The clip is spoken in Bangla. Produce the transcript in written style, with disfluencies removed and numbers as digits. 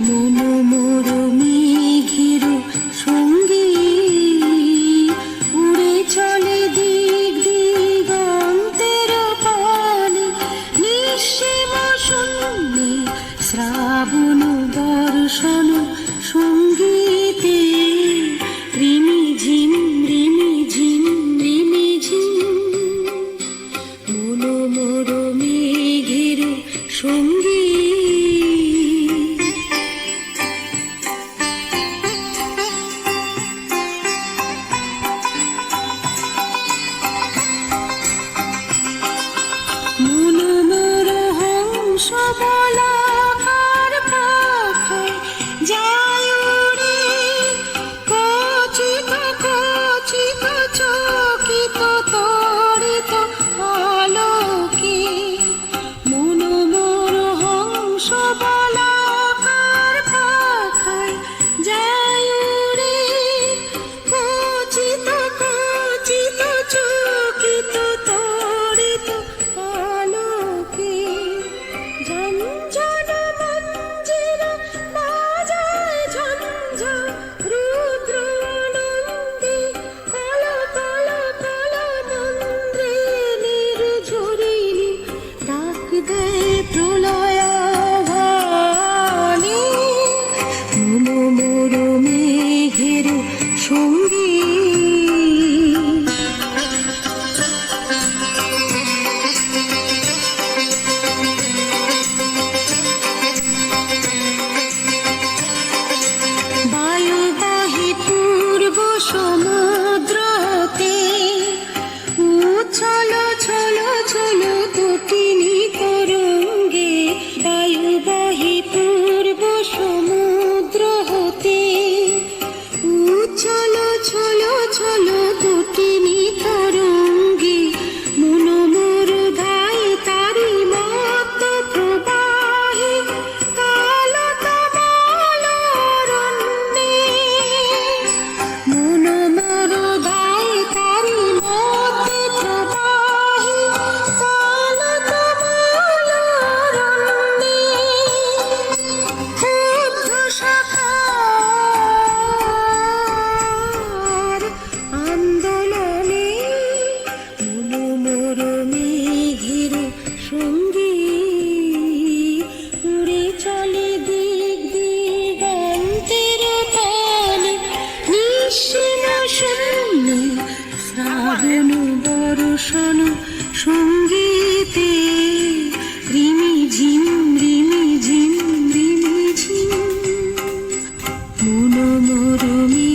মনোমরমেঘের সঙ্গী উড়ে চলে দিক দিগন্তের পানে, নিঃসীম শূন্যে শ্রাবণ দর্শন সঙ্গীতে রিমিঝিম রিমিঝিম রিমিঝিম। মনোমরমেঘের সঙ্গী মনোমর হংস বলাকার পাখায় যায় উড়ে, কচিত কচিত চকিত তড়িত আলোকে। মনোমর হংস বলাকার পাখায় যায় উড়ে, কচিত কচিত চকিত তড়িত আলোকে। ঝঞ্ঝন মঞ্জিরা বাজায় ঝঞ্ঝা রুদ্র নন্দে, কল কল কল নন্দ্রে নির্ঝরিণী ডাক দেয় প্রলয়াভানে। মনোমরমেঘের সঙ্গী বায়ুবাহী পূর্ব সমুদ্র হতে উচ্ছল ছল ছল তটিনী তরঙ্গে। বায়ুবাহী পূর্ব সমুদ্র হতে উচ্ছল ছল ছল তটিনী তরঙ্গে। মনোমর ধায় তারি মত প্রবাহে কাল কমল অরণ্যে। মনোমর ধায় তারি মত প্রবাহে কাল কমল অরণ্যে। ক্ষুব্ধ শাখার আন্দোলনে মনোমরমেঘের সঙ্গী উড়ে চলে দিক দিগন্তের পানে, নিঃসীম শূন্যে শ্রাবণ দর্শন সঙ্গীতে রিমিঝিম রিমিঝিম রিমিঝিম। মনোমরমে